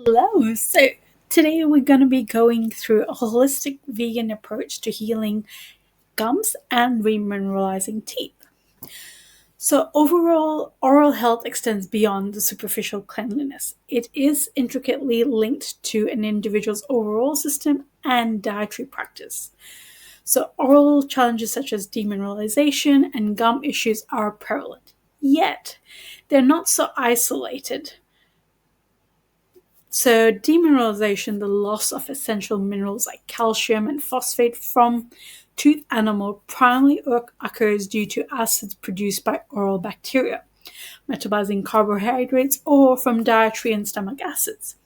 Hello. So today we're going to be going through a holistic vegan approach to healing gums and remineralizing teeth. So overall, oral health extends beyond the superficial cleanliness. It is intricately linked to an individual's overall system and dietary practice. So oral challenges such as demineralization and gum issues are prevalent. Yet, they're not so isolated. So, demineralization, the loss of essential minerals like calcium and phosphate from tooth enamel, primarily occurs due to acids produced by oral bacteria, metabolizing carbohydrates, or from dietary and stomach acids.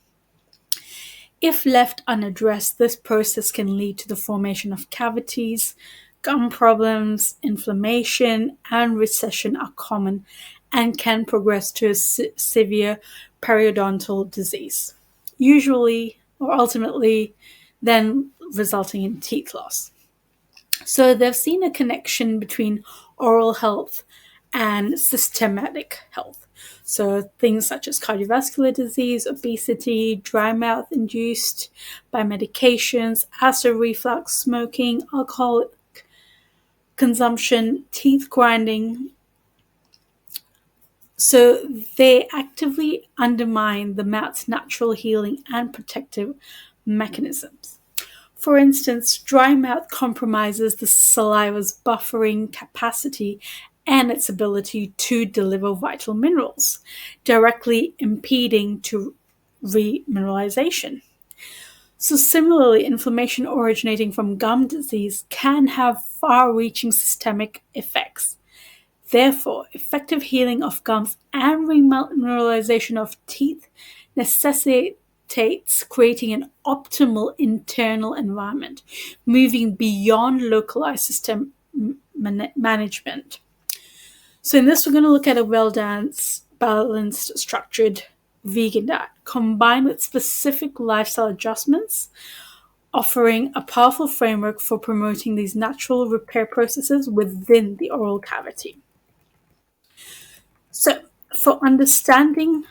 If left unaddressed, this process can lead to the formation of cavities, gum problems, inflammation, and recession are common and can progress to a severe periodontal disease, usually or ultimately then resulting in teeth loss. So they've seen a connection between oral health and systematic health. So things such as cardiovascular disease, obesity, dry mouth induced by medications, acid reflux, smoking, alcohol consumption, teeth grinding. So they actively undermine the mouth's natural healing and protective mechanisms. For instance, dry mouth compromises the saliva's buffering capacity and its ability to deliver vital minerals, directly impeding to remineralization. So similarly, inflammation originating from gum disease can have far-reaching systemic effects. Therefore, effective healing of gums and remineralization of teeth necessitates creating an optimal internal environment, moving beyond localized system management. So in this, we're going to look at a balanced, structured vegan diet combined with specific lifestyle adjustments, offering a powerful framework for promoting these natural repair processes within the oral cavity. So, for understanding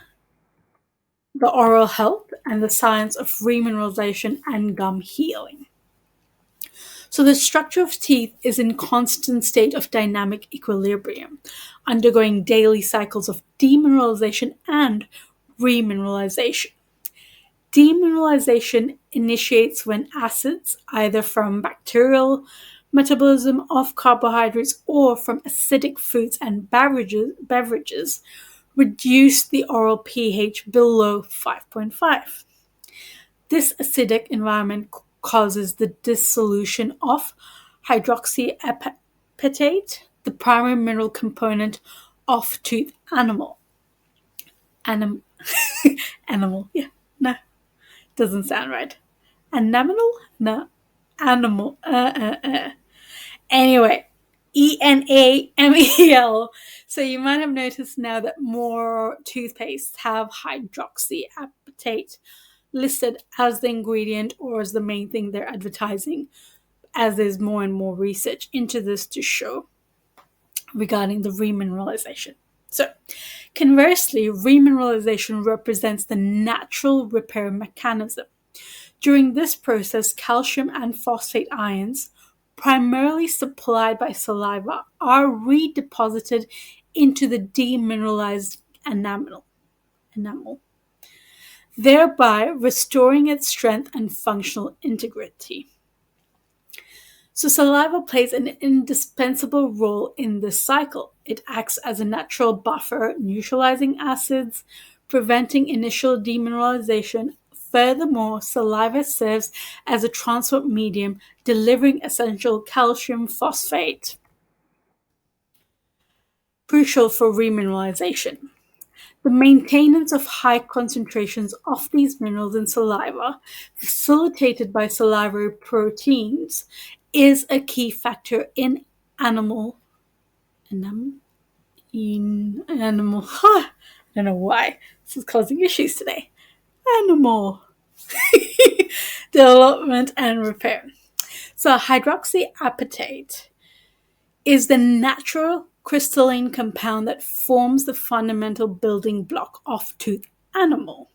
the oral health and the science of remineralization and gum healing. So, the structure of teeth is in constant state of dynamic equilibrium, undergoing daily cycles of demineralization and remineralization. Demineralization initiates when acids, either from bacterial metabolism of carbohydrates or from acidic foods and beverages, reduce the oral pH below 5.5. This acidic environment causes the dissolution of hydroxyapatite, the primary mineral component of tooth enamel. Anim- animal, yeah, no, doesn't sound right. Enamel? No. Animal. Anyway, ENAMEL. So you might have noticed now that more toothpastes have hydroxyapatite listed as the ingredient or as the main thing they're advertising, as there's more and more research into this to show regarding the remineralization. So, conversely, remineralization represents the natural repair mechanism. During this process, calcium and phosphate ions, primarily supplied by saliva, are redeposited into the demineralized enamel, thereby restoring its strength and functional integrity. So, saliva plays an indispensable role in this cycle. It acts as a natural buffer, neutralizing acids, preventing initial demineralization. Furthermore, saliva serves as a transport medium, delivering essential calcium phosphate, crucial for remineralization. The maintenance of high concentrations of these minerals in saliva, facilitated by salivary proteins, is a key factor in animal. I don't know why this is causing issues today. Animal development and repair. So, hydroxyapatite is the natural crystalline compound that forms the fundamental building block of tooth enamel.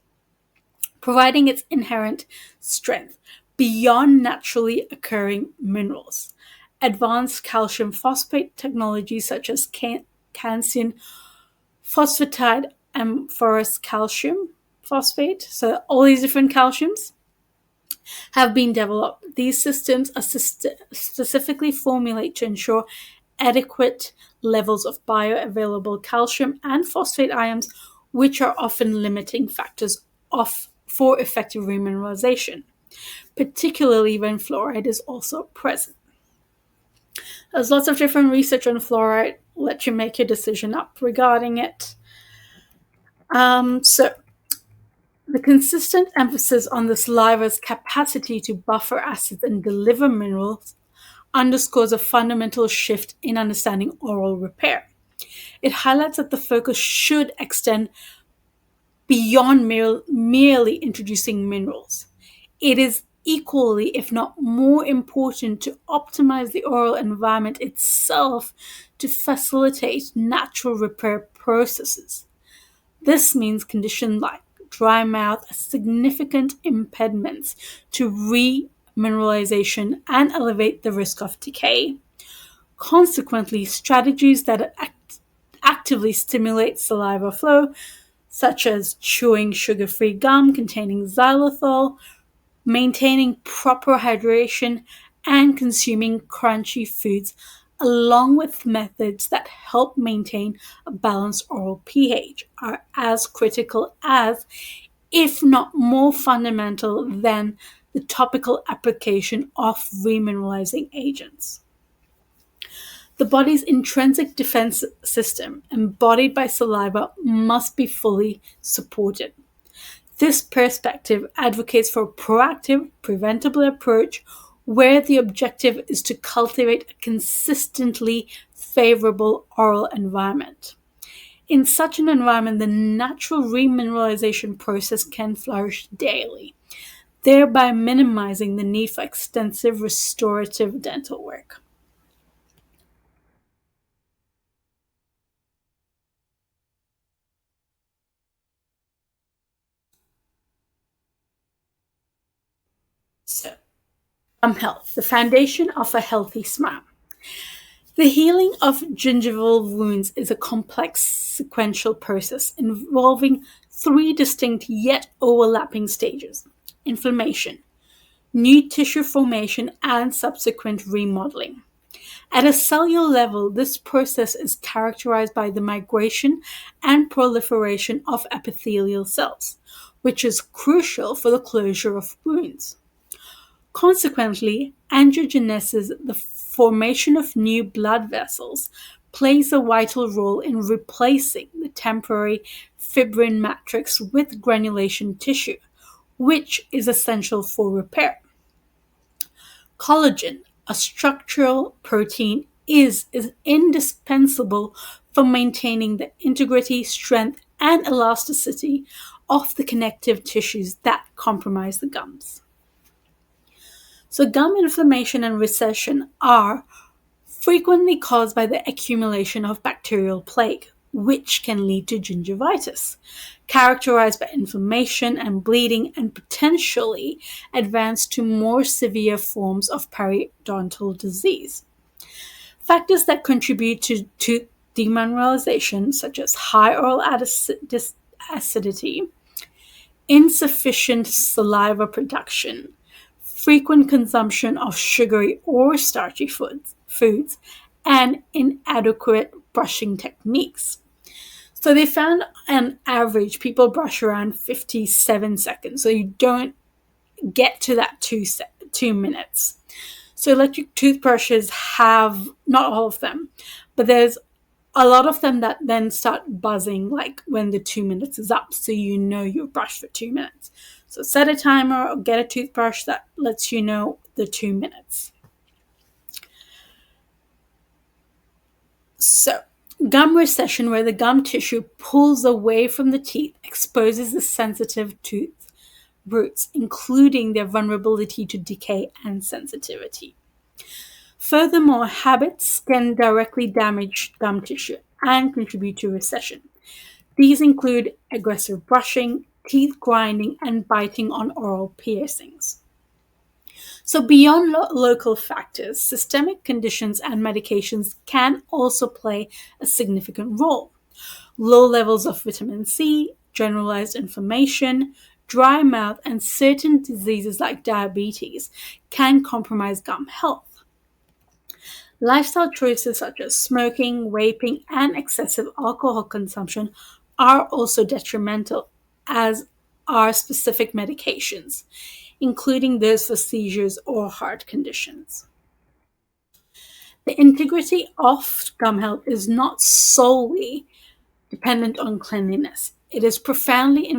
providing its inherent strength beyond naturally occurring minerals. Advanced calcium phosphate technologies such as calcium phosphatide and phosphorus calcium phosphate, so all these different calciums, have been developed. These systems are specifically formulated to ensure adequate levels of bioavailable calcium and phosphate ions, which are often limiting factors for effective remineralization, particularly when fluoride is also present. There's lots of different research on fluoride. Let you make your decision up regarding it. So the consistent emphasis on the saliva's capacity to buffer acids and deliver minerals underscores a fundamental shift in understanding oral repair. It highlights that the focus should extend beyond merely introducing minerals. It is equally, if not more important, to optimize the oral environment itself to facilitate natural repair processes. This means conditions like dry mouth are significant impediments to remineralization and elevate the risk of decay. Consequently, strategies that actively stimulate saliva flow, such as chewing sugar-free gum containing xylitol, maintaining proper hydration, and consuming crunchy foods, along with methods that help maintain a balanced oral pH, are as critical as, if not more fundamental than, the topical application of remineralizing agents. The body's intrinsic defense system, embodied by saliva, must be fully supported. This perspective advocates for a proactive, preventable approach where the objective is to cultivate a consistently favorable oral environment. In such an environment, the natural remineralization process can flourish daily, thereby minimizing the need for extensive restorative dental work. So, health, the foundation of a healthy smile. The healing of gingival wounds is a complex sequential process involving three distinct yet overlapping stages: inflammation, new tissue formation, and subsequent remodeling. At a cellular level, this process is characterized by the migration and proliferation of epithelial cells, which is crucial for the closure of wounds. Consequently, angiogenesis, the formation of new blood vessels, plays a vital role in replacing the temporary fibrin matrix with granulation tissue, which is essential for repair. Collagen, a structural protein, is indispensable for maintaining the integrity, strength, and elasticity of the connective tissues that compromise the gums. So, gum inflammation and recession are frequently caused by the accumulation of bacterial plaque, which can lead to gingivitis, characterized by inflammation and bleeding, and potentially advance to more severe forms of periodontal disease. Factors that contribute to tooth demineralization, such as high oral acidity, insufficient saliva production, frequent consumption of sugary or starchy foods, and inadequate brushing techniques. So they found on average people brush around 57 seconds. So you don't get to that 2 minutes. So electric toothbrushes have, not all of them, but there's a lot of them that then start buzzing like when the 2 minutes is up. So you know you've brushed for 2 minutes. So set a timer or get a toothbrush that lets you know the 2 minutes. So gum recession, where the gum tissue pulls away from the teeth, exposes the sensitive tooth roots, including their vulnerability to decay and sensitivity. Furthermore, habits can directly damage gum tissue and contribute to recession. These include aggressive brushing, teeth grinding, and biting on oral piercings. So, beyond local factors, systemic conditions and medications can also play a significant role. Low levels of vitamin C, generalized inflammation, dry mouth, and certain diseases like diabetes can compromise gum health. Lifestyle choices such as smoking, vaping, and excessive alcohol consumption are also detrimental, as are specific medications, including those for seizures or heart conditions. The integrity of gum health is not solely dependent on cleanliness. It is profoundly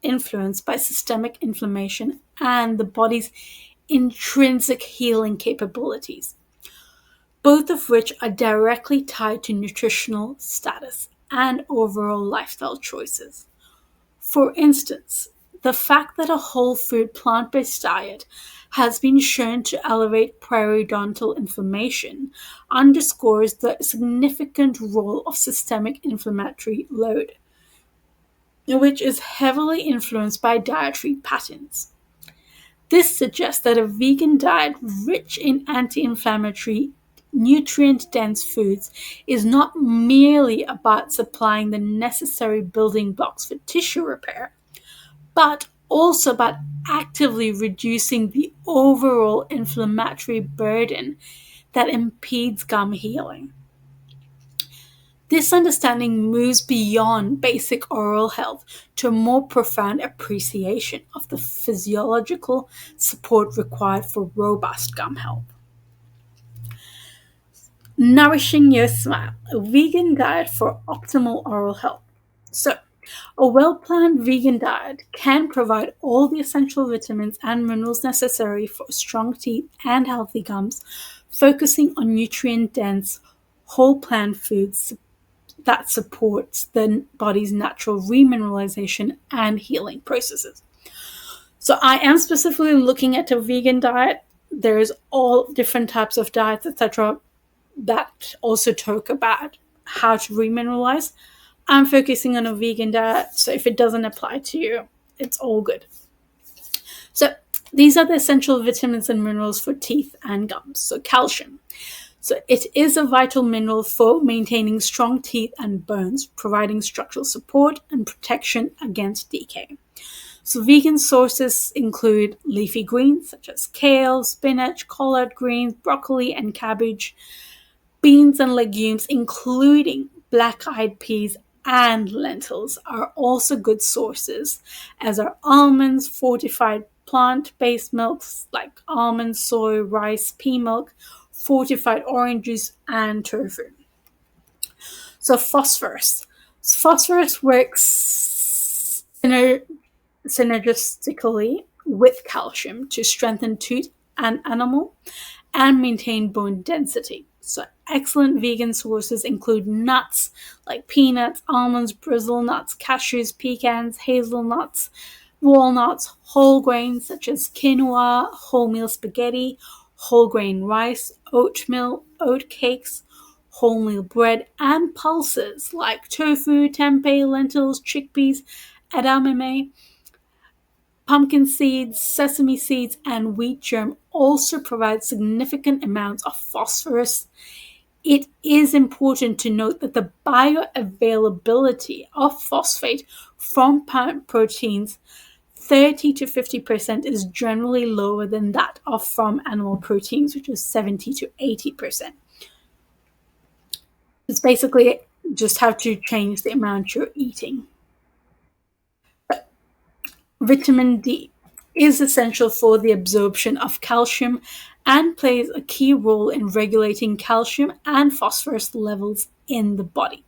influenced by systemic inflammation and the body's intrinsic healing capabilities, both of which are directly tied to nutritional status and overall lifestyle choices. For instance, the fact that a whole food plant based diet has been shown to elevate periodontal inflammation underscores the significant role of systemic inflammatory load, which is heavily influenced by dietary patterns. This suggests that a vegan diet rich in anti inflammatory, nutrient dense foods is not merely about supplying the necessary building blocks for tissue repair, but also about actively reducing the overall inflammatory burden that impedes gum healing. This understanding moves beyond basic oral health to a more profound appreciation of the physiological support required for robust gum health. Nourishing your smile, a vegan diet for optimal oral health. So, a well planned vegan diet can provide all the essential vitamins and minerals necessary for strong teeth and healthy gums, focusing on nutrient dense, whole plant foods that supports the body's natural remineralization and healing processes. So I am specifically looking at a vegan diet. There's all different types of diets, etc., that also talk about how to remineralize. I'm focusing on a vegan diet, so if it doesn't apply to you, it's all good. So these are the essential vitamins and minerals for teeth and gums. So calcium. So it is a vital mineral for maintaining strong teeth and bones, providing structural support and protection against decay. So vegan sources include leafy greens such as kale, spinach, collard greens, broccoli, and cabbage, beans and legumes, including black-eyed peas and lentils, are also good sources, as are almonds, fortified plant-based milks like almond, soy, rice, pea milk, fortified orange juice, and tofu. So phosphorus. Phosphorus works synergistically with calcium to strengthen tooth and enamel and maintain bone density. So excellent vegan sources include nuts like peanuts, almonds, brazil nuts, cashews, pecans, hazelnuts, walnuts, whole grains such as quinoa, wholemeal spaghetti, whole grain rice, oatmeal, oat cakes, wholemeal bread, and pulses like tofu, tempeh, lentils, chickpeas, edamame, pumpkin seeds, sesame seeds, and wheat germ also provide significant amounts of phosphorus. It is important to note that the bioavailability of phosphate from plant proteins 30 to 50% is generally lower than that of from animal proteins, which is 70 to 80%. It's basically just have to change the amount you're eating. Vitamin D is essential for the absorption of calcium and plays a key role in regulating calcium and phosphorus levels in the body,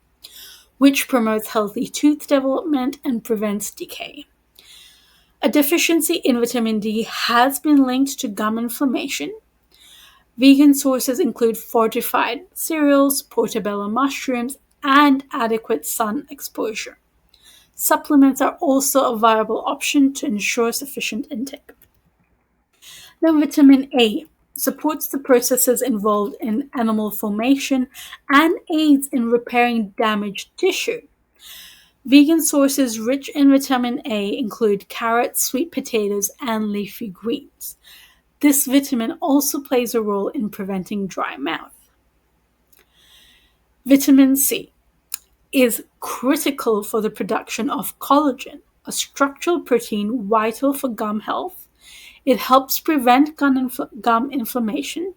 which promotes healthy tooth development and prevents decay. A deficiency in vitamin D has been linked to gum inflammation. Vegan sources include fortified cereals, portobello mushrooms, and adequate sun exposure. Supplements are also a viable option to ensure sufficient intake. Now, vitamin A supports the processes involved in animal formation and aids in repairing damaged tissue. Vegan sources rich in vitamin A include carrots, sweet potatoes, and leafy greens. This vitamin also plays a role in preventing dry mouth. Vitamin C is critical for the production of collagen, a structural protein vital for gum health. It helps prevent gum inflammation,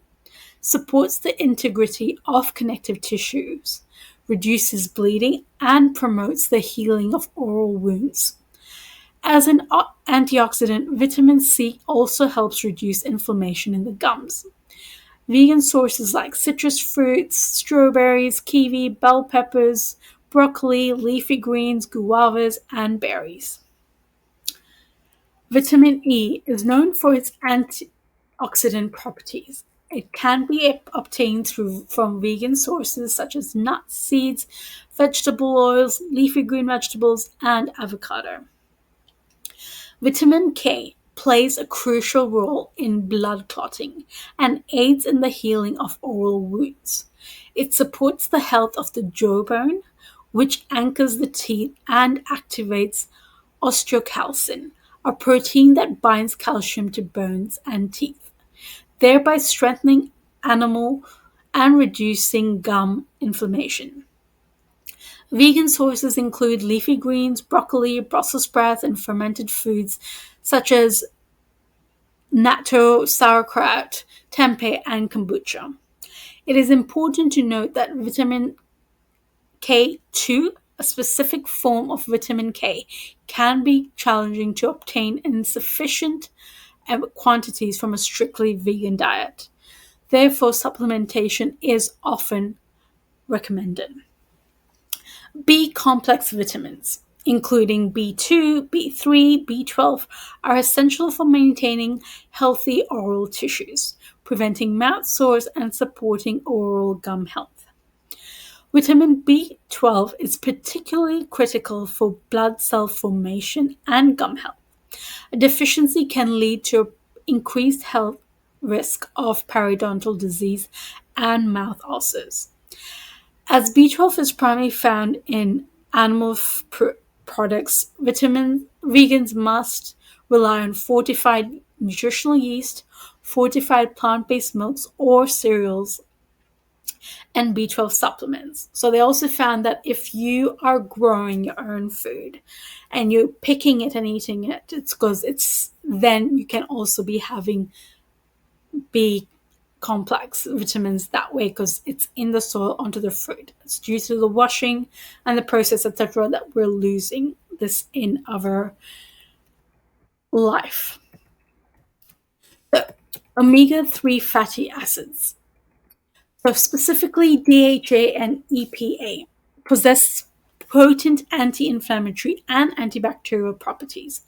supports the integrity of connective tissues, reduces bleeding, and promotes the healing of oral wounds. As an antioxidant, vitamin C also helps reduce inflammation in the gums. Vegan sources like citrus fruits, strawberries, kiwi, bell peppers, broccoli, leafy greens, guavas, and berries. Vitamin E is known for its antioxidant properties. It can be obtained from vegan sources such as nuts, seeds, vegetable oils, leafy green vegetables, and avocado. Vitamin K plays a crucial role in blood clotting and aids in the healing of oral wounds. It supports the health of the jawbone, which anchors the teeth and activates osteocalcin, a protein that binds calcium to bones and teeth, thereby strengthening enamel and reducing gum inflammation. Vegan sources include leafy greens, broccoli, Brussels sprouts, and fermented foods such as natto, sauerkraut, tempeh, and kombucha. It is important to note that vitamin K2, a specific form of vitamin K, can be challenging to obtain in sufficient quantities from a strictly vegan diet. Therefore, supplementation is often recommended. B complex vitamins, including B2, B3, B12, are essential for maintaining healthy oral tissues, preventing mouth sores, and supporting oral gum health. Vitamin B12 is particularly critical for blood cell formation and gum health. A deficiency can lead to increased health risk of periodontal disease and mouth ulcers. As B12 is primarily found in animal products, vegans must rely on fortified nutritional yeast, fortified plant-based milks or cereals, and B12 supplements. So they also found that if you are growing your own food and you're picking it and eating it, it's because it's then you can also be having B complex vitamins that way because it's in the soil onto the fruit. It's due to the washing and the process, etc., that we're losing this in our life. So, omega-3 fatty acids, so specifically DHA and EPA, possess potent anti-inflammatory and antibacterial properties,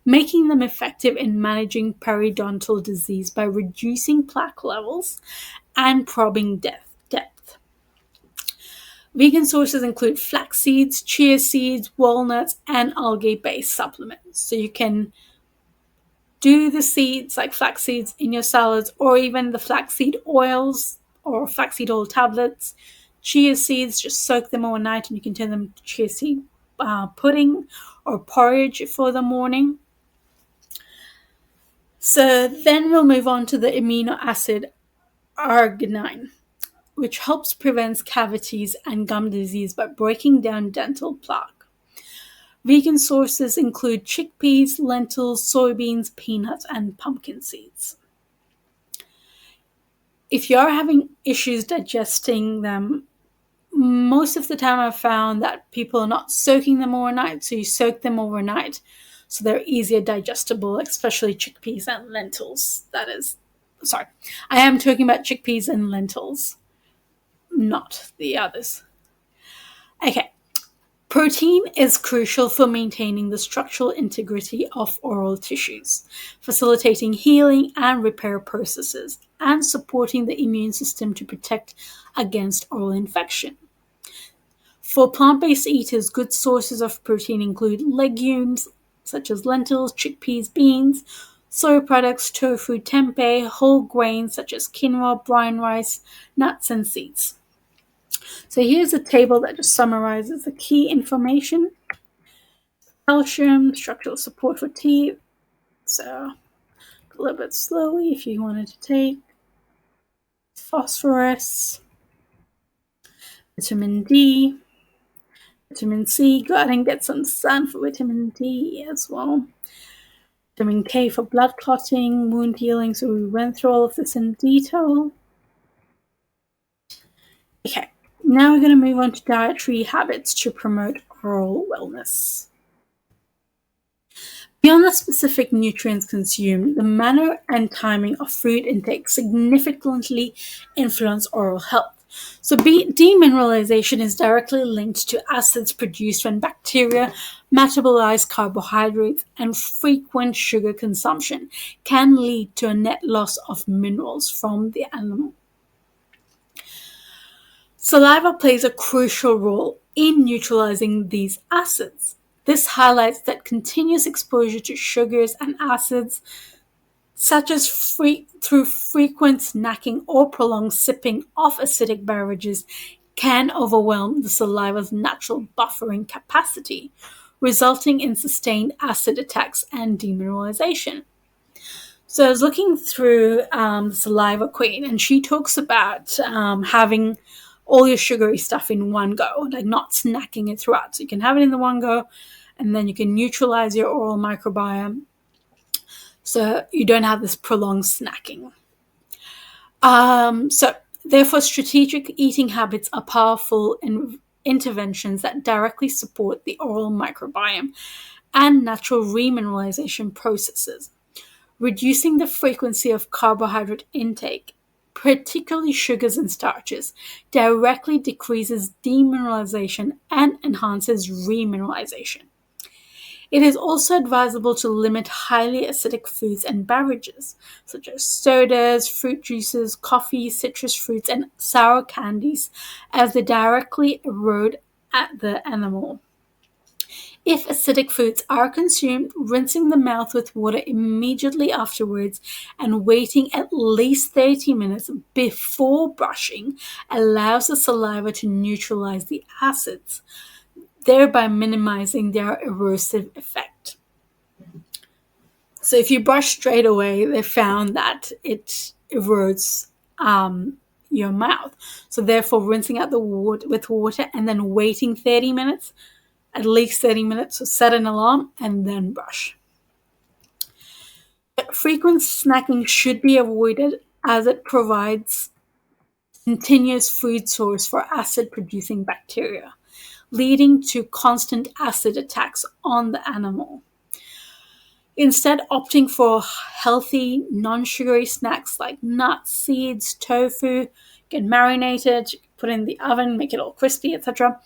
making them effective in managing periodontal disease by reducing plaque levels and probing depth. Vegan sources include flax seeds, chia seeds, walnuts, and algae-based supplements. So you can do the seeds, like flax seeds, in your salads, or even the flaxseed oils or flaxseed oil tablets. Chia seeds, just soak them overnight and you can turn them to chia seed pudding or porridge for the morning. So then we'll move on to the amino acid arginine, which helps prevent cavities and gum disease by breaking down dental plaque. Vegan sources include chickpeas, lentils, soybeans, peanuts, and pumpkin seeds. If you're having issues digesting them, most of the time I've found that people are not soaking them overnight, so you soak them overnight so they're easier digestible, especially chickpeas and lentils. I am talking about chickpeas and lentils, not the others. Okay. Protein is crucial for maintaining the structural integrity of oral tissues, facilitating healing and repair processes, and supporting the immune system to protect against oral infection. For plant-based eaters, good sources of protein include legumes such as lentils, chickpeas, beans, soy products, tofu, tempeh, whole grains such as quinoa, brown rice, nuts, and seeds. So here's a table that just summarizes the key information. Calcium, structural support for teeth. So a little bit slowly if you wanted to take. Phosphorus, vitamin D, vitamin C. Go out and get some sun for vitamin D as well. Vitamin K for blood clotting, wound healing. So we went through all of this in detail. Okay, now we're going to move on to dietary habits to promote oral wellness. Beyond the specific nutrients consumed, the manner and timing of food intake significantly influence oral health. So demineralization is directly linked to acids produced when bacteria metabolize carbohydrates, and frequent sugar consumption can lead to a net loss of minerals from the animal. Saliva plays a crucial role in neutralizing these acids. This highlights that continuous exposure to sugars and acids, such as through frequent snacking or prolonged sipping of acidic beverages, can overwhelm the saliva's natural buffering capacity, resulting in sustained acid attacks and demineralization. So I was looking through the Saliva Queen, and she talks about having all your sugary stuff in one go, like not snacking it throughout. So you can have it in the one go, and then you can neutralize your oral microbiome so you don't have this prolonged snacking. So therefore, strategic eating habits are powerful interventions that directly support the oral microbiome and natural remineralization processes. Reducing the frequency of carbohydrate intake, particularly sugars and starches, directly decreases demineralization and enhances remineralization. It is also advisable to limit highly acidic foods and beverages, such as sodas, fruit juices, coffee, citrus fruits, and sour candies, as they directly erode at the animal. If acidic foods are consumed, rinsing the mouth with water immediately afterwards and waiting at least 30 minutes before brushing allows the saliva to neutralize the acids, thereby minimizing their erosive effect. So if you brush straight away, they found that it erodes your mouth. So therefore, rinsing out the water with water and then waiting 30 minutes, at least 30 minutes, so set an alarm and then brush. Frequent snacking should be avoided as it provides continuous food source for acid-producing bacteria, leading to constant acid attacks on the animal. Instead, opting for healthy, non-sugary snacks like nuts, seeds, tofu, get marinated, put in the oven, make it all crispy, etc.,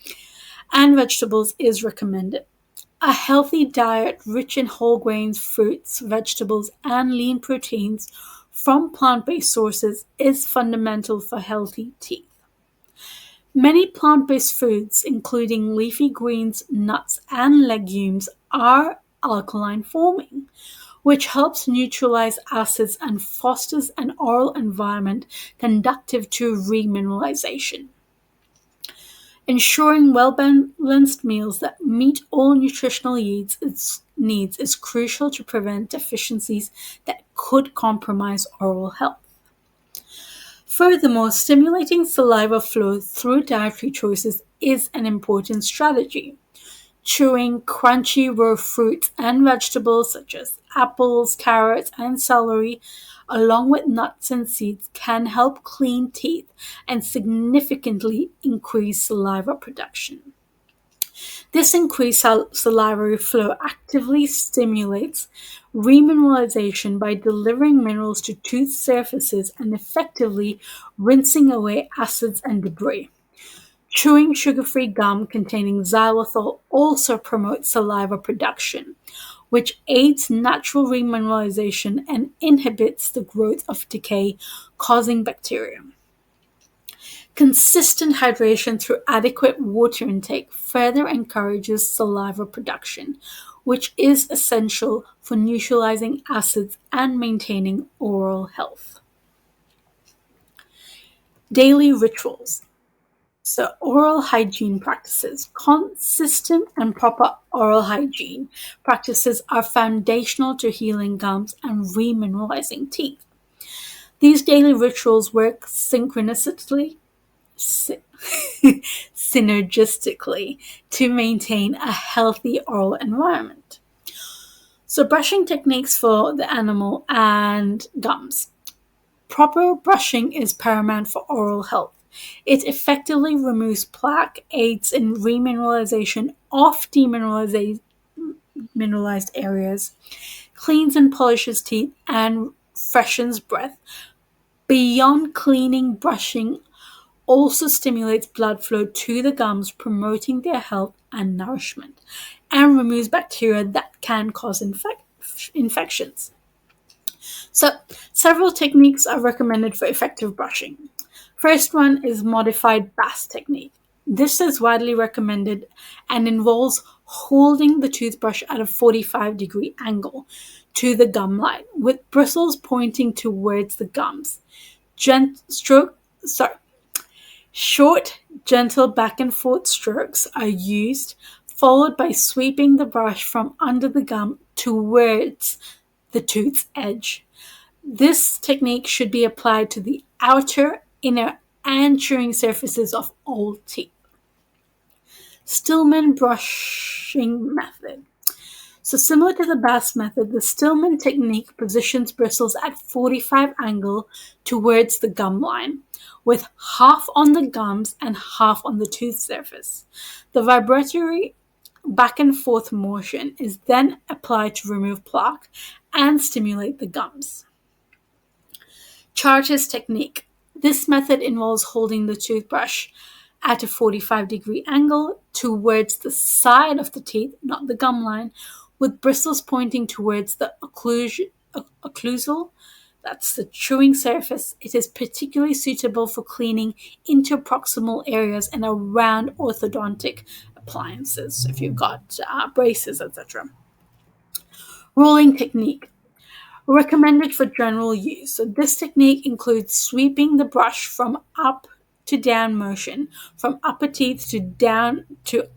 and vegetables is recommended. A healthy diet rich in whole grains, fruits, vegetables, and lean proteins from plant-based sources is fundamental for healthy teeth. Many plant-based foods, including leafy greens, nuts, and legumes, are alkaline forming, which helps neutralize acids and fosters an oral environment conducive to remineralization. Ensuring well-balanced meals that meet all nutritional needs is crucial to prevent deficiencies that could compromise oral health. Furthermore, stimulating saliva flow through dietary choices is an important strategy. Chewing crunchy raw fruits and vegetables such as apples, carrots, and celery, along with nuts and seeds, can help clean teeth and significantly increase saliva production. This increased salivary flow actively stimulates remineralization by delivering minerals to tooth surfaces and effectively rinsing away acids and debris. Chewing sugar-free gum containing xylitol also promotes saliva production, which aids natural remineralization and inhibits the growth of decay-causing bacteria. Consistent hydration through adequate water intake further encourages saliva production, which is essential for neutralizing acids and maintaining oral health. Daily rituals. So, oral hygiene practices. Consistent and proper oral hygiene practices are foundational to healing gums and remineralizing teeth. These daily rituals work sy- synergistically to maintain a healthy oral environment. So, brushing techniques for the animal and gums. Proper brushing is paramount for oral health. It effectively removes plaque, aids in remineralization of demineralized areas, cleans and polishes teeth, and freshens breath. Beyond cleaning, brushing also stimulates blood flow to the gums, promoting their health and nourishment, and removes bacteria that can cause infections. So, several techniques are recommended for effective brushing. First one is modified bass technique. This is widely recommended and involves holding the toothbrush at a 45-degree angle to the gum line, with bristles pointing towards the gums. Gent- stroke, sorry, Short, gentle back and forth strokes are used, followed by sweeping the brush from under the gum towards the tooth's edge. This technique should be applied to the outer, inner, and chewing surfaces of all teeth. Stillman brushing method. So similar to the Bass method, the Stillman technique positions bristles at 45 angle towards the gum line, with half on the gums and half on the tooth surface. The vibratory back and forth motion is then applied to remove plaque and stimulate the gums. Charters technique. This method involves holding the toothbrush at a 45-degree angle towards the side of the teeth, not the gum line, with bristles pointing towards the occlusal, that's the chewing surface. It is particularly suitable for cleaning interproximal areas and around orthodontic appliances, so if you've got braces, etc. Rolling technique. Recommended for general use. So this technique includes sweeping the brush from up to down motion, from upper teeth to down to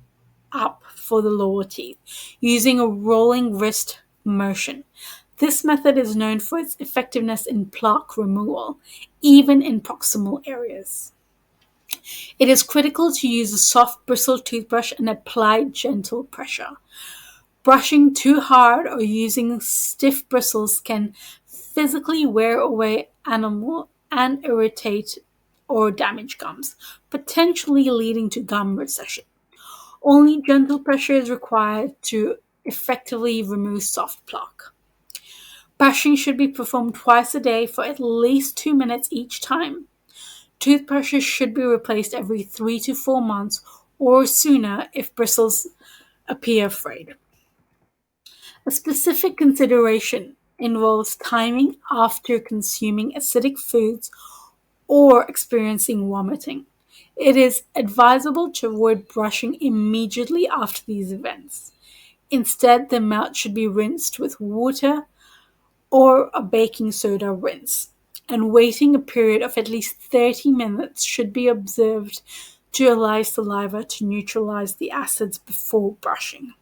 up for the lower teeth, using a rolling wrist motion. This method is known for its effectiveness in plaque removal, even in proximal areas. It is critical to use a soft bristled toothbrush and apply gentle pressure. Brushing too hard or using stiff bristles can physically wear away enamel and irritate or damage gums, potentially leading to gum recession. Only gentle pressure is required to effectively remove soft plaque. Brushing should be performed twice a day for at least 2 minutes each time. Toothbrushes should be replaced every 3 to 4 months or sooner if bristles appear frayed. A specific consideration involves timing after consuming acidic foods or experiencing vomiting. It is advisable to avoid brushing immediately after these events. Instead, the mouth should be rinsed with water or a baking soda rinse, and waiting a period of at least 30 minutes should be observed to allow saliva to neutralize the acids before brushing.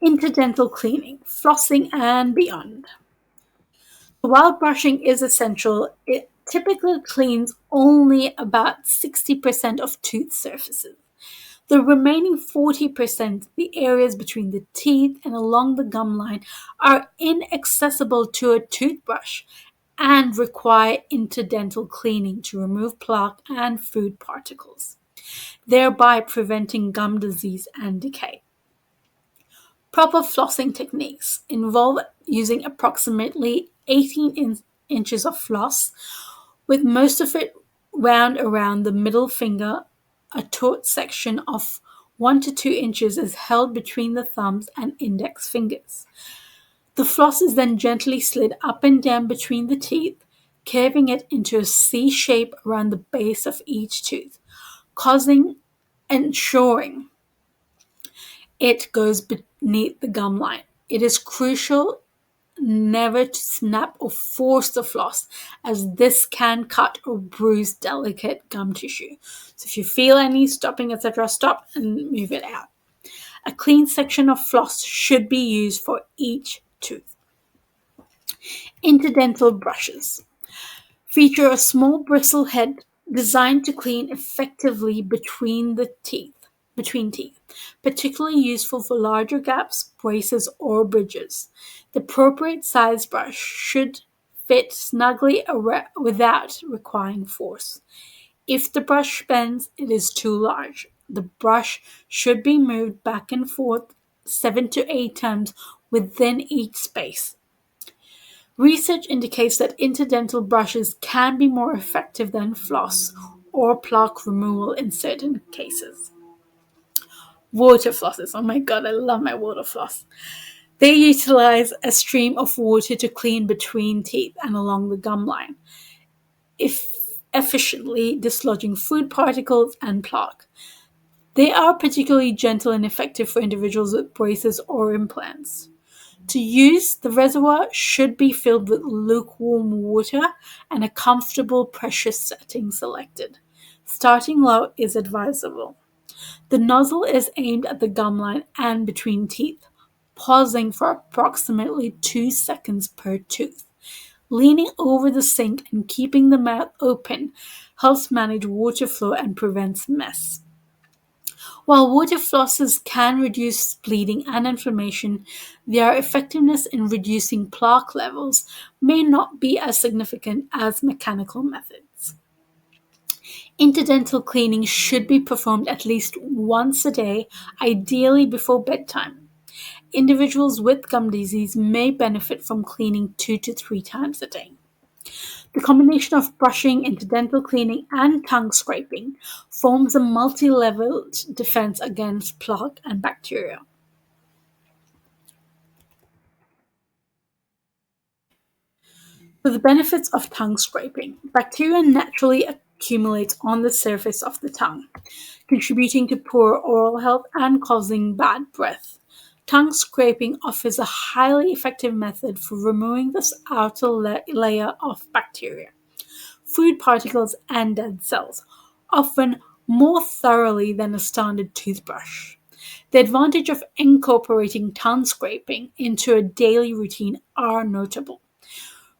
Interdental cleaning, flossing, and beyond. While brushing is essential, it typically cleans only about 60% of tooth surfaces. The remaining 40%, the areas between the teeth and along the gum line, are inaccessible to a toothbrush and require interdental cleaning to remove plaque and food particles, thereby preventing gum disease and decay. Proper flossing techniques involve using approximately 18 inches of floss, with most of it wound around the middle finger. A taut section of 1 to 2 inches is held between the thumbs and index fingers. The floss is then gently slid up and down between the teeth, curving it into a C shape around the base of each tooth, ensuring it goes beneath the gum line. It is crucial never to snap or force the floss, as this can cut or bruise delicate gum tissue. So if you feel any stopping, etc., stop and move it out. A clean section of floss should be used for each tooth. Interdental brushes feature a small bristle head designed to clean effectively between teeth, particularly useful for larger gaps, braces, or bridges. The appropriate size brush should fit snugly without requiring force. If the brush bends, it is too large. The brush should be moved back and forth 7 to 8 times within each space. Research indicates that interdental brushes can be more effective than floss or plaque removal in certain cases. Water flosses. Oh my god, I love my water floss. They utilize a stream of water to clean between teeth and along the gum line, efficiently dislodging food particles and plaque. They are particularly gentle and effective for individuals with braces or implants. To use, the reservoir should be filled with lukewarm water and a comfortable pressure setting selected. Starting low is advisable. The nozzle is aimed at the gum line and between teeth, pausing for approximately 2 seconds per tooth. Leaning over the sink and keeping the mouth open helps manage water flow and prevents mess. While water flosses can reduce bleeding and inflammation, their effectiveness in reducing plaque levels may not be as significant as mechanical methods. Interdental cleaning should be performed at least once a day, ideally before bedtime. Individuals with gum disease may benefit from cleaning 2 to 3 times a day. The combination of brushing, interdental cleaning, and tongue scraping forms a multi-leveled defense against plaque and bacteria. For the benefits of tongue scraping, bacteria naturally accumulates on the surface of the tongue, contributing to poor oral health and causing bad breath. Tongue scraping offers a highly effective method for removing this outer layer of bacteria, food particles, and dead cells, often more thoroughly than a standard toothbrush. The advantage of incorporating tongue scraping into a daily routine are notable.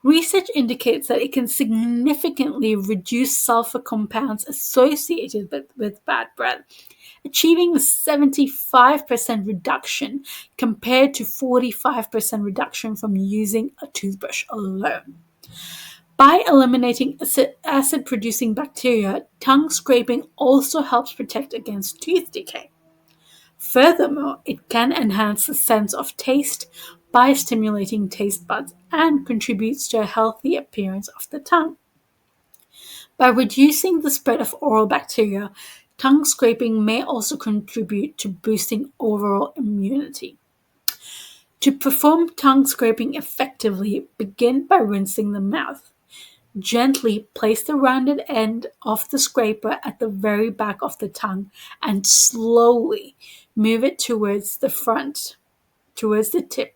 Research indicates that it can significantly reduce sulfur compounds associated with bad breath, achieving a 75% reduction compared to 45% reduction from using a toothbrush alone. By eliminating acid producing bacteria, tongue scraping also helps protect against tooth decay. Furthermore, it can enhance the sense of taste by stimulating taste buds and contributes to a healthy appearance of the tongue. By reducing the spread of oral bacteria, tongue scraping may also contribute to boosting overall immunity. To perform tongue scraping effectively, begin by rinsing the mouth. Gently place the rounded end of the scraper at the very back of the tongue and slowly move it towards the front, towards the tip.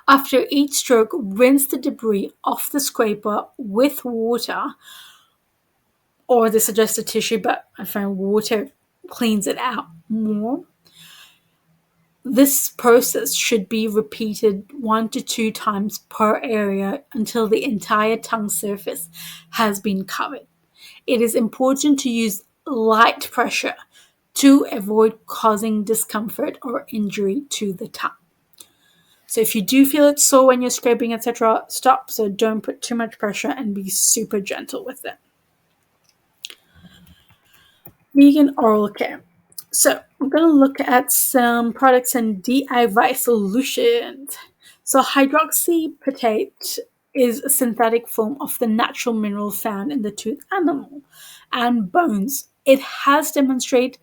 After each stroke, rinse the debris off the scraper with water, or the suggested tissue, but I find water cleans it out more. This process should be repeated 1 to 2 times per area until the entire tongue surface has been covered. It is important to use light pressure to avoid causing discomfort or injury to the tongue. So if you do feel it sore when you're scraping, etc., stop. So don't put too much pressure and be super gentle with it. Vegan oral care. So we're going to look at some products and DIY solutions. So hydroxyapatite is a synthetic form of the natural mineral found in the tooth enamel and bones. It has demonstrated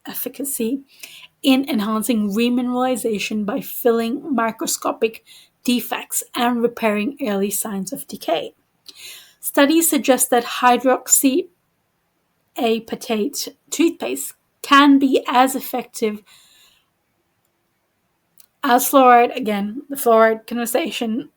efficacy in enhancing remineralization by filling microscopic defects and repairing early signs of decay. Studies suggest that hydroxyapatite toothpaste can be as effective As fluoride, again, the fluoride conversation.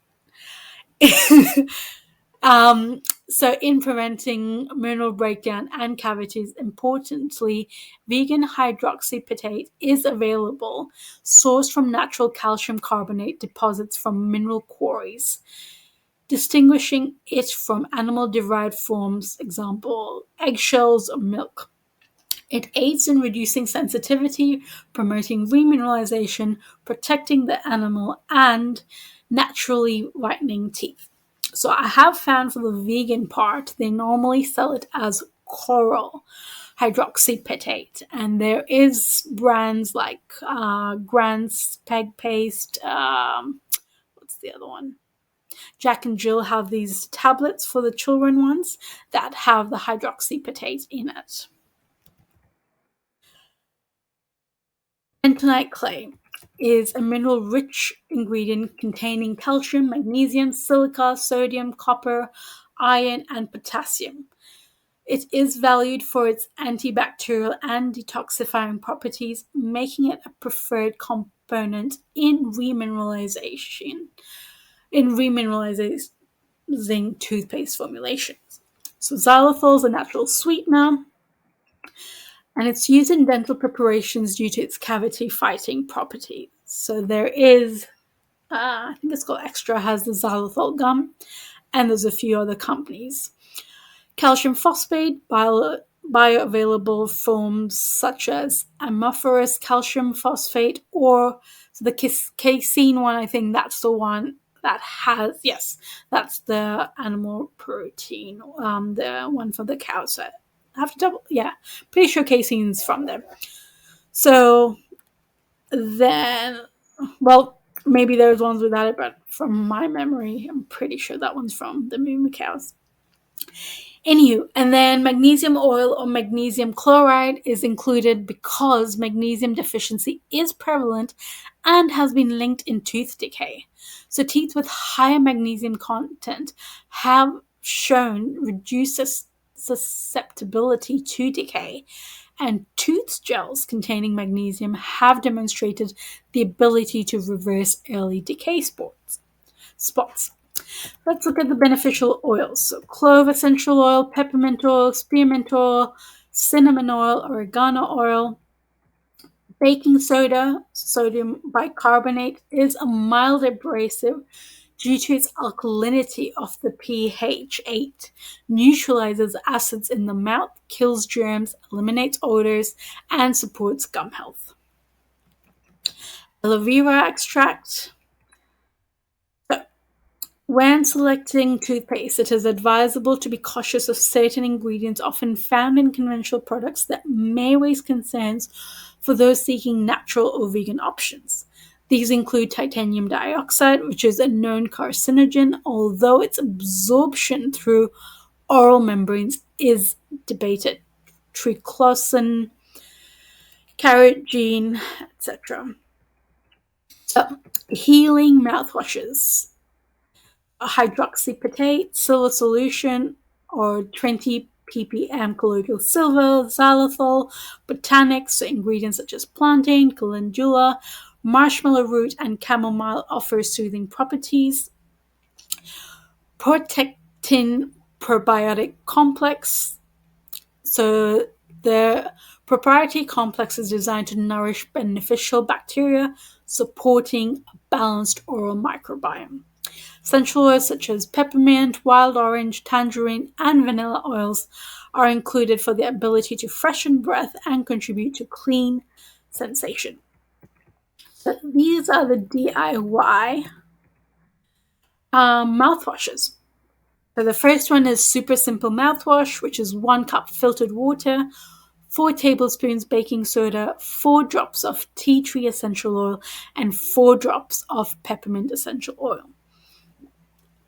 um, so, in preventing mineral breakdown and cavities, importantly, vegan hydroxypetate is available, sourced from natural calcium carbonate deposits from mineral quarries, distinguishing it from animal-derived forms, example, eggshells or milk. It aids in reducing sensitivity, promoting remineralization, protecting the animal, and naturally whitening teeth. So I have found for the vegan part, they normally sell it as coral hydroxypetate, and there is brands like Grant's Peg Paste. What's the other one? Jack and Jill have these tablets for the children ones that have the hydroxypetate in it. Bentonite clay is a mineral-rich ingredient containing calcium, magnesium, silica, sodium, copper, iron, and potassium. It is valued for its antibacterial and detoxifying properties, making it a preferred component in remineralization, toothpaste formulations. So xylitol is a natural sweetener, and it's used in dental preparations due to its cavity-fighting properties. So there is, I think it's called Extra, has the xylitol gum, and there's a few other companies. Calcium phosphate, bioavailable forms such as amorphous calcium phosphate, or so the casein one, I think that's the one that has, yes, that's the animal protein, the one for the cows. I have to double, yeah, pretty sure casein's from there. So then, well, maybe there's ones without it, but from my memory, I'm pretty sure that one's from the moo cows. Anywho, and then magnesium oil or magnesium chloride is included because magnesium deficiency is prevalent and has been linked in tooth decay. So teeth with higher magnesium content have shown reduced susceptibility to decay, and tooth gels containing magnesium have demonstrated the ability to reverse early decay spots. Let's look at the beneficial oils. So clove essential oil, peppermint oil, spearmint oil, cinnamon oil, oregano oil. Baking soda, sodium bicarbonate, is a mild abrasive due to its alkalinity of the pH 8, neutralizes acids in the mouth, kills germs, eliminates odors, and supports gum health. Aloe vera extract. When selecting toothpaste, it is advisable to be cautious of certain ingredients often found in conventional products that may raise concerns for those seeking natural or vegan options. These include titanium dioxide, which is a known carcinogen, although its absorption through oral membranes is debated. Triclosan, carrageenan, etc. So, healing mouthwashes. Hydroxypetate, silver solution, or 20 ppm colloidal silver, xylitol, botanics, so ingredients such as plantain, calendula, marshmallow root, and chamomile offer soothing properties. Protectin probiotic complex. So the proprietary complex is designed to nourish beneficial bacteria, supporting a balanced oral microbiome. Essential oils such as peppermint, wild orange, tangerine, and vanilla oils are included for the ability to freshen breath and contribute to clean sensation. So these are the DIY mouthwashes. So the first one is super simple mouthwash, which is 1 cup filtered water, 4 tablespoons baking soda, 4 drops of tea tree essential oil, and 4 drops of peppermint essential oil.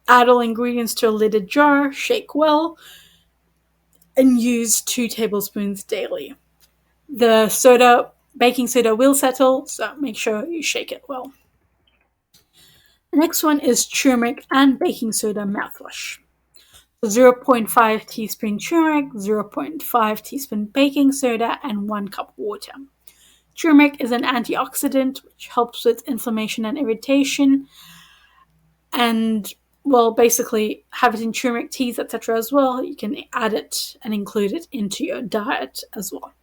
Add all ingredients to a lidded jar, shake well, and use 2 tablespoons daily. The baking soda will settle, so make sure you shake it well. The next one is turmeric and baking soda mouthwash. 0.5 teaspoon turmeric, 0.5 teaspoon baking soda, and 1 cup water. Turmeric is an antioxidant which helps with inflammation and irritation. And, well, basically have it in turmeric teas, etc. as well. You can add it and include it into your diet as well.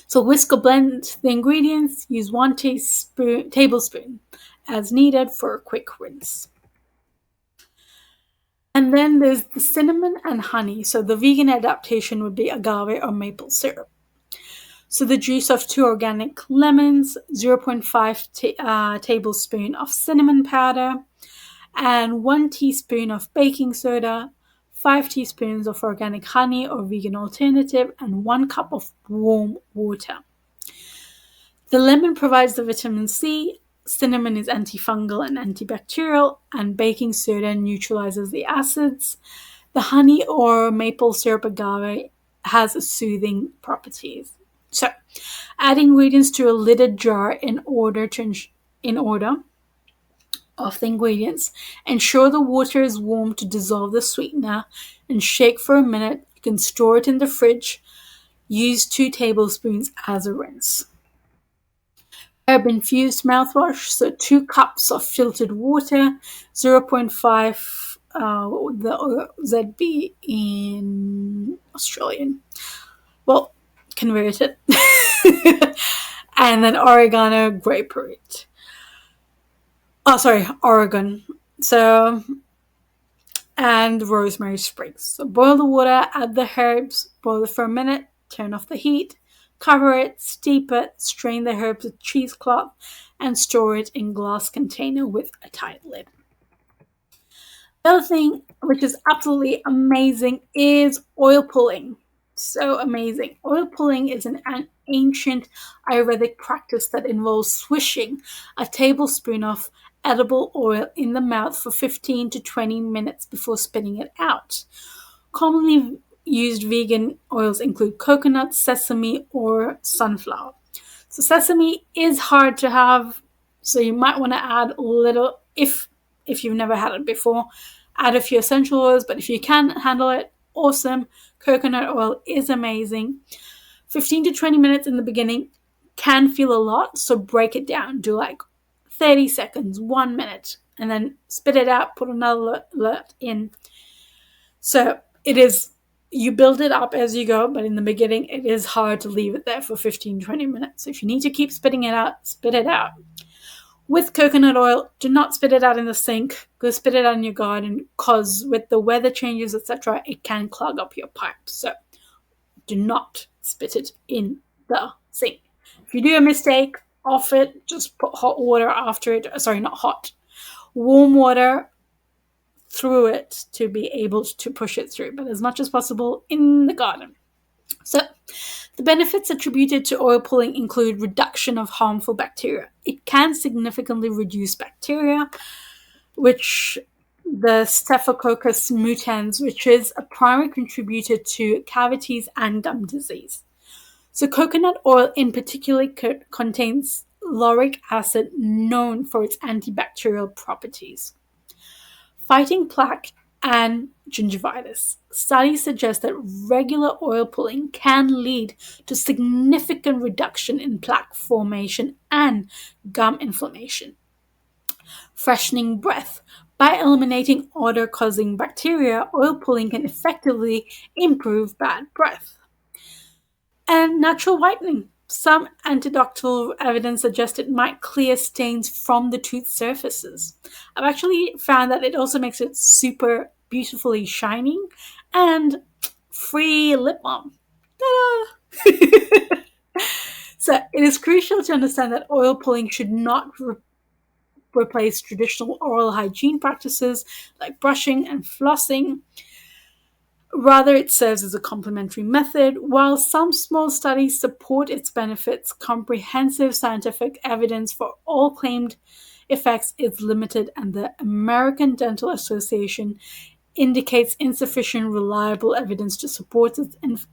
So whisk or blend the ingredients. Use 1 tablespoon as needed for a quick rinse. And then there's the cinnamon and honey. So the vegan adaptation would be agave or maple syrup. So the juice of 2 organic lemons, 0.5 tablespoon of cinnamon powder, and 1 teaspoon of baking soda, 5 teaspoons of organic honey or vegan alternative, and 1 cup of warm water. The lemon provides the vitamin C, cinnamon is antifungal and antibacterial, and baking soda neutralizes the acids. The honey or maple syrup agave has soothing properties. So, add ingredients to a lidded jar in order of the ingredients. Ensure the water is warm to dissolve the sweetener and shake for a minute. You can store it in the fridge. Use 2 tablespoons as a rinse. Herb-infused mouthwash, so 2 cups of filtered water, 0.5 the ZB in Australian. Well, convert it. And then oregano grapefruit. Oregon. So, and rosemary sprigs. So boil the water, add the herbs, boil it for a minute, turn off the heat, cover it, steep it, strain the herbs with cheesecloth, and store it in glass container with a tight lid. The other thing, which is absolutely amazing, is oil pulling. So amazing. Oil pulling is an ancient Ayurvedic practice that involves swishing a tablespoon of edible oil in the mouth for 15 to 20 minutes before spitting it out. Commonly used vegan oils include coconut, sesame, or sunflower. So sesame is hard to have, so you might want to add a little, if you've never had it before, add a few essential oils, but if you can handle it, awesome. Coconut oil is amazing. 15 to 20 minutes in the beginning can feel a lot, so break it down. Do like 30 seconds, 1 minute, and then spit it out, put another alert in. So it is, you build it up as you go, but in the beginning, it is hard to leave it there for 15, 20 minutes. So if you need to keep spitting it out, spit it out. With coconut oil, do not spit it out in the sink. Go spit it out in your garden, because with the weather changes, etc., it can clog up your pipes. So do not spit it in the sink. If you do a mistake, off it, just put hot water after it. Sorry, not hot. Warm water through it to be able to push it through, but as much as possible in the garden. So the benefits attributed to oil pulling include reduction of harmful bacteria. It can significantly reduce bacteria, which the Staphylococcus mutans, which is a primary contributor to cavities and gum disease. So coconut oil in particular contains lauric acid, known for its antibacterial properties. Fighting plaque and gingivitis. Studies suggest that regular oil pulling can lead to significant reduction in plaque formation and gum inflammation. Freshening breath. By eliminating odor-causing bacteria, oil pulling can effectively improve bad breath. And natural whitening. Some anecdotal evidence suggests it might clear stains from the tooth surfaces. I've actually found that it also makes it super beautifully shining and free lip balm. Ta-da! So it is crucial to understand that oil pulling should not replace traditional oral hygiene practices like brushing and flossing. Rather, it serves as a complementary method. While some small studies support its benefits, comprehensive scientific evidence for all claimed effects is limited, and the American Dental Association indicates insufficient reliable evidence to support its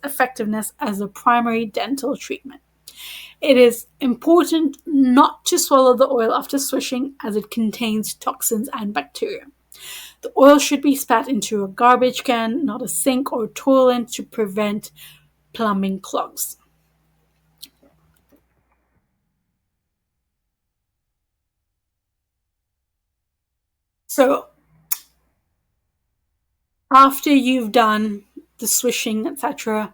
effectiveness as a primary dental treatment. It is important not to swallow the oil after swishing, as it contains toxins and bacteria. The oil should be spat into a garbage can, not a sink or toilet, to prevent plumbing clogs. So after you've done the swishing, etc.,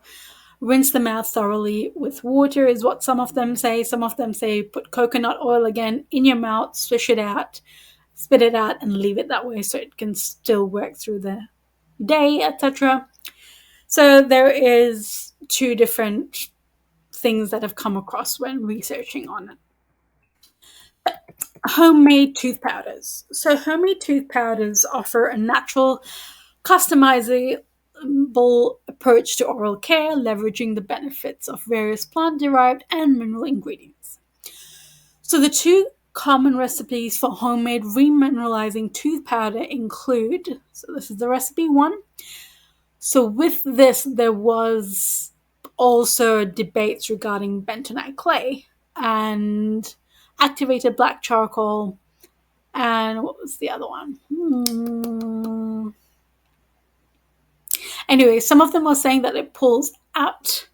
rinse the mouth thoroughly with water, is what some of them say. Some of them say put coconut oil again in your mouth, swish it out, spit it out, and leave it that way so it can still work through the day, etc. So there is two different things that have come across when researching on it. Homemade tooth powders. So homemade tooth powders offer a natural, customizable approach to oral care, leveraging the benefits of various plant-derived and mineral ingredients. So the two common recipes for homemade remineralizing tooth powder include, so this is the recipe one. So with this, there was also debates regarding bentonite clay and activated black charcoal, and what was the other one? Anyway, some of them were saying that it pulls out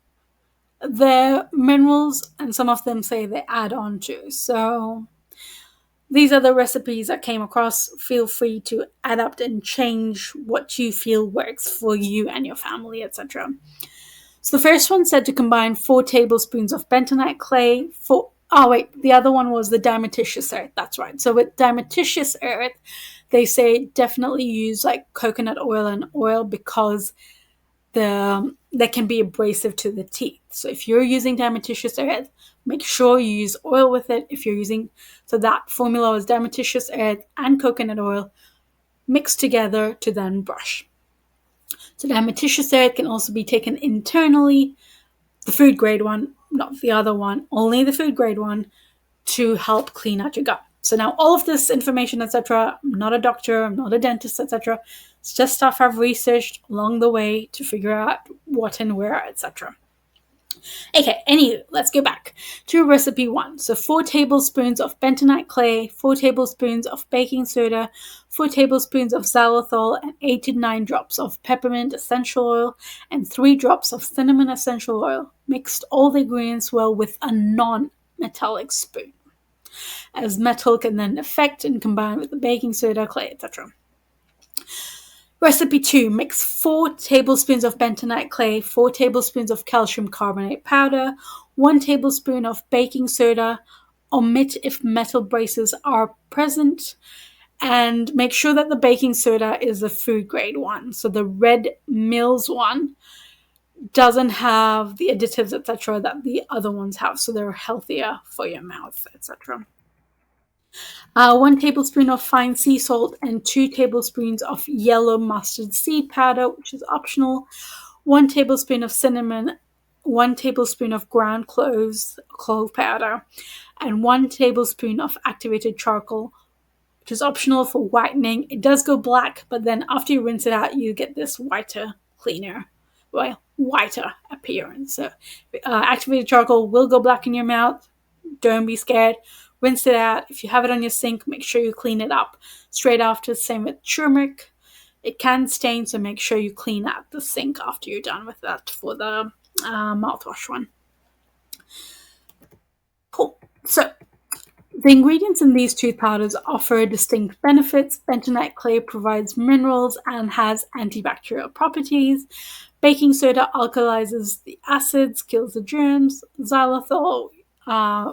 the minerals, and some of them say they add on to. So these are the recipes I came across. Feel free to adapt and change what you feel works for you and your family, etc. So the first one said to combine 4 tablespoons of bentonite clay. The other one was the diatomaceous earth. That's right. So with diatomaceous earth, they say definitely use like coconut oil and oil because they can be abrasive to the teeth. So if you're using diatomaceous earth, make sure you use oil with it. If you're using, so that formula was diatomaceous earth and coconut oil mixed together to then brush. So diatomaceous earth can also be taken internally, the food grade one, not the other one, only the food grade one, to help clean out your gut. So now all of this information, etc., I'm not a doctor, I'm not a dentist, etc. It's just stuff I've researched along the way to figure out what and where, etc. Okay, anywho, let's go back to recipe 1. So 4 tablespoons of bentonite clay, 4 tablespoons of baking soda, 4 tablespoons of xylitol, and 8 to 9 drops of peppermint essential oil, and 3 drops of cinnamon essential oil. Mixed all the ingredients well with a non-metallic spoon, as metal can then affect and combine with the baking soda, clay, etc. Recipe 2. Mix 4 tablespoons of bentonite clay, 4 tablespoons of calcium carbonate powder, 1 tablespoon of baking soda. Omit if metal braces are present, and make sure that the baking soda is the food grade one. So the Red Mills one doesn't have the additives, etc., that the other ones have, so they're healthier for your mouth, etc. 1 tablespoon of fine sea salt and 2 tablespoons of yellow mustard seed powder, which is optional. 1 tablespoon of cinnamon, 1 tablespoon of ground clove powder, and 1 tablespoon of activated charcoal, which is optional for whitening. It does go black, but then after you rinse it out, you get this whiter appearance. So activated charcoal will go black in your mouth. Don't be scared. Rinse it out. If you have it on your sink, make sure you clean it up straight after. Same with turmeric. It can stain, so make sure you clean out the sink after you're done with that for the mouthwash one. Cool. So the ingredients in these tooth powders offer distinct benefits. Bentonite clay provides minerals and has antibacterial properties. Baking soda alkalizes the acids, kills the germs. Xylitol,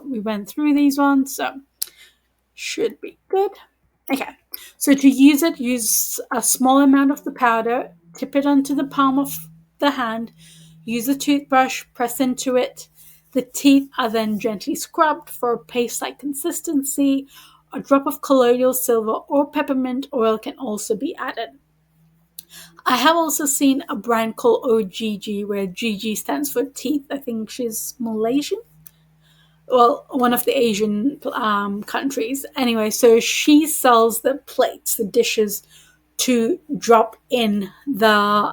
we went through these ones, so should be good. Okay, so to use it, use a small amount of the powder, tip it onto the palm of the hand, use a toothbrush, press into it. The teeth are then gently scrubbed for a paste-like consistency. A drop of colloidal silver or peppermint oil can also be added. I have also seen a brand called OGG, where GG stands for teeth. I think she's Malaysian. Well, one of the Asian countries. Anyway, so she sells the plates, the dishes, to drop in the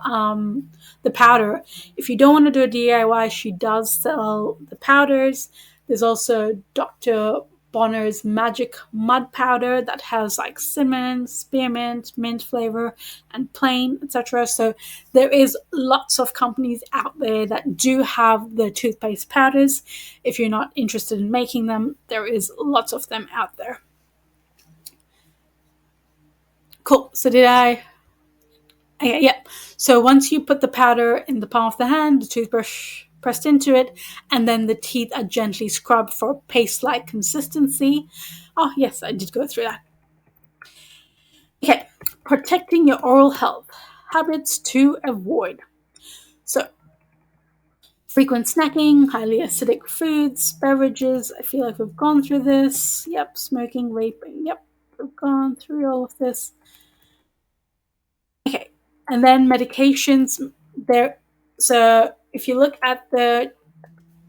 powder. If you don't want to do a DIY, she does sell the powders. There's also Dr. Bonner's magic mud powder that has like cinnamon, spearmint, mint flavor, and plain, etc. So there is lots of companies out there that do have the toothpaste powders. If you're not interested in making them, there is lots of them out there. Cool. So did I? Okay, yeah. So once you put the powder in the palm of the hand, the toothbrush pressed into it, and then the teeth are gently scrubbed for paste-like consistency. Oh, yes, I did go through that. Okay, protecting your oral health. Habits to avoid. So, frequent snacking, highly acidic foods, beverages. I feel like we've gone through this. Yep, smoking, vaping. Yep, we've gone through all of this. Okay, and then medications. There. So, if you look at the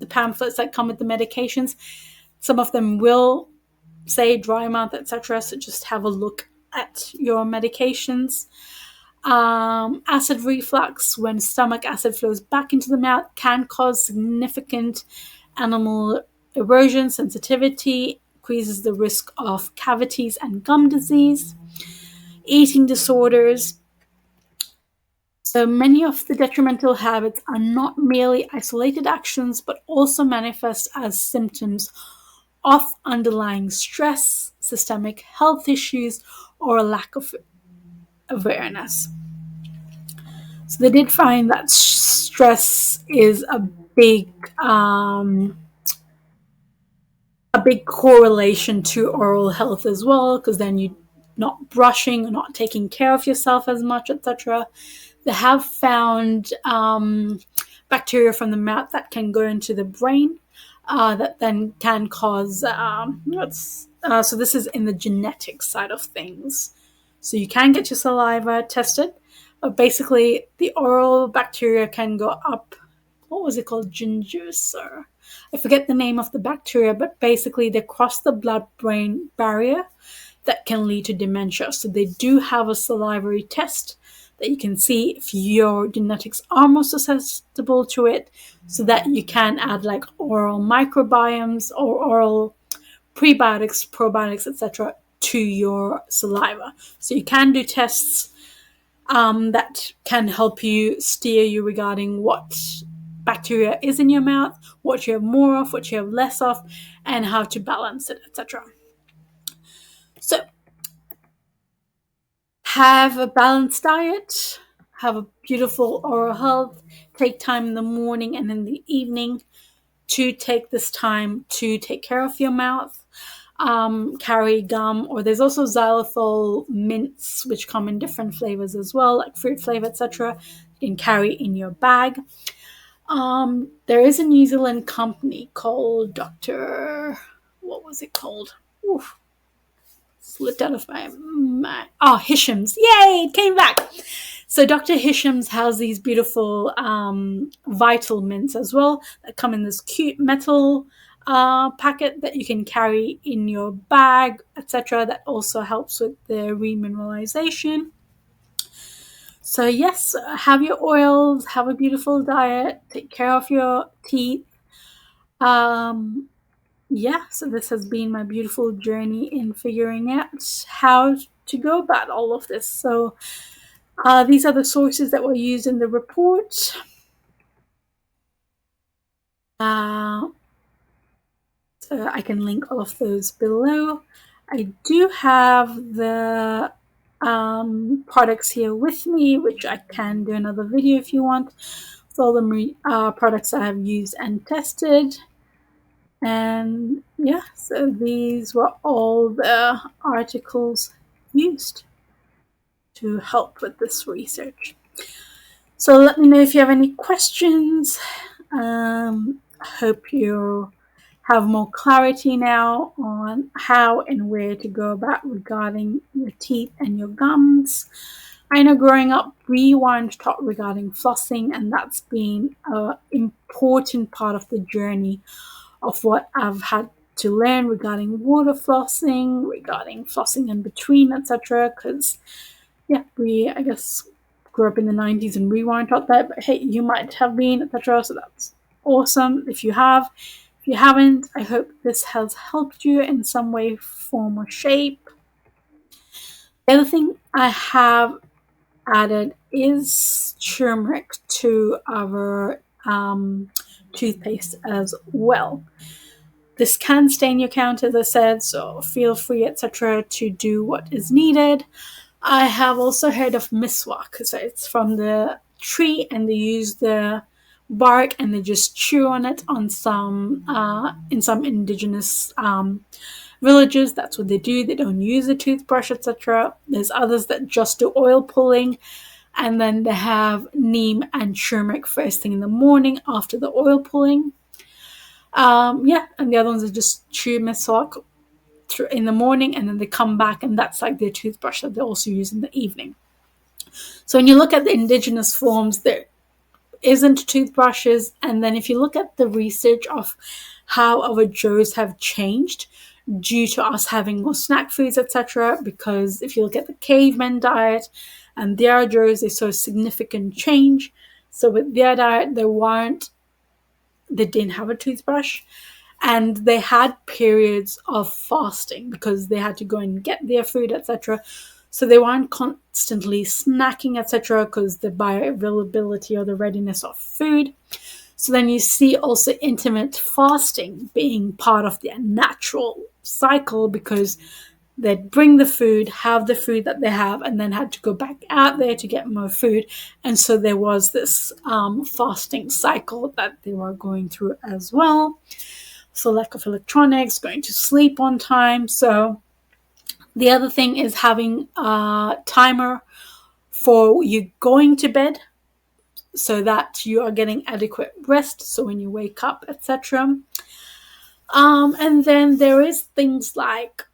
pamphlets that come with the medications, some of them will say dry mouth, etc. So just have a look at your medications. Acid reflux, when stomach acid flows back into the mouth, can cause significant animal erosion, sensitivity, increases the risk of cavities and gum disease. Eating disorders. So many of the detrimental habits are not merely isolated actions, but also manifest as symptoms of underlying stress, systemic health issues, or a lack of awareness. So they did find that stress is big um, a big correlation to oral health as well, because then you're not brushing or not taking care of yourself as much, etc. They have found bacteria from the mouth that can go into the brain, that then can cause so this is in the genetic side of things. So you can get your saliva tested, but basically the oral bacteria can go up. What was it called? Gingivitis. I forget the name of the bacteria, but basically they cross the blood-brain barrier that can lead to dementia. So they do have a salivary test that you can see if your genetics are more susceptible to it, so that you can add like oral microbiomes or oral prebiotics, probiotics, etc. to your saliva. So you can do tests that can help you steer you regarding what bacteria is in your mouth, what you have more of, what you have less of, and how to balance it, etc. So have a balanced diet, have a beautiful oral health, take time in the morning and in the evening to take this time to take care of your mouth. Carry gum, or there's also xylitol mints, which come in different flavors as well, like fruit flavor, etc. You can carry in your bag. There is a New Zealand company called what was it called? Oof, slipped out of my Hisham's. Yay, it came back. So Dr. Hisham's has these beautiful vital mints as well that come in this cute metal packet that you can carry in your bag, etc. That also helps with the remineralization. So yes, have your oils, have a beautiful diet, take care of your teeth. Yeah, so this has been my beautiful journey in figuring out how to go about all of this. So these are the sources that were used in the report. So I can link all of those below. I do have the products here with me, which I can do another video if you want, with all the products I have used and tested. And yeah, so these were all the articles used to help with this research. So let me know if you have any questions. I hope you have more clarity now on how and where to go about regarding your teeth and your gums. I know growing up, we weren't taught regarding flossing, and that's been an important part of the journey of what I've had to learn regarding water flossing, regarding flossing in between, etc. Because, yeah, I guess, grew up in the 90s and we weren't taught that, but hey, you might have been, etc. So that's awesome if you have. If you haven't, I hope this has helped you in some way, form, or shape. The other thing I have added is turmeric to our toothpaste as well. This can stain your counter, as I said, so feel free, etc., to do what is needed. I have also heard of miswak. So it's from the tree, and they use the bark and they just chew on it on some in some indigenous villages. That's what they do. They don't use a toothbrush, etc. There's others that just do oil pulling, and then they have neem and turmeric first thing in the morning after the oil pulling. Yeah, and the other ones are just chew miswak in the morning, and then they come back, and that's like their toothbrush that they also use in the evening. So when you look at the indigenous forms, there isn't toothbrushes. And then if you look at the research of how our jaws have changed due to us having more snack foods, etc., because if you look at the caveman diet and their jaws, they saw a significant change. So with their diet, they didn't have a toothbrush, and they had periods of fasting because they had to go and get their food, etc. So they weren't constantly snacking, etc., because the bioavailability or the readiness of food. So then you see also intermittent fasting being part of their natural cycle, because they'd bring the food, have the food that they have, and then had to go back out there to get more food. And so there was this fasting cycle that they were going through as well. So lack of electronics, going to sleep on time. So the other thing is having a timer for you going to bed so that you are getting adequate rest. So when you wake up, etc. And then there is things like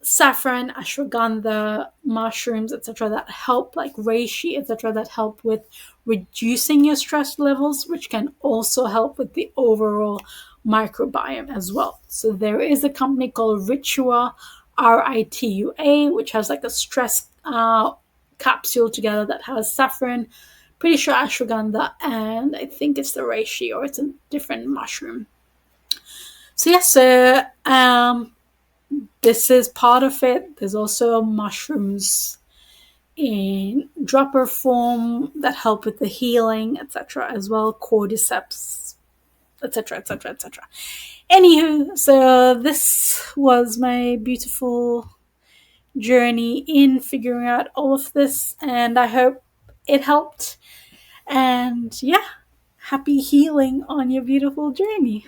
saffron, ashwagandha, mushrooms, etc., that help, like reishi, etc., that help with reducing your stress levels, which can also help with the overall microbiome as well. So there is a company called Ritua, Ritua, which has like a stress capsule together that has saffron, pretty sure ashwagandha, and I think it's the reishi, or it's a different mushroom. So yes, this is part of it. There's also mushrooms in dropper form that help with the healing, etc., as well, cordyceps, etc., etc., etc. Anywho, so this was my beautiful journey in figuring out all of this, and I hope it helped. And yeah, happy healing on your beautiful journey.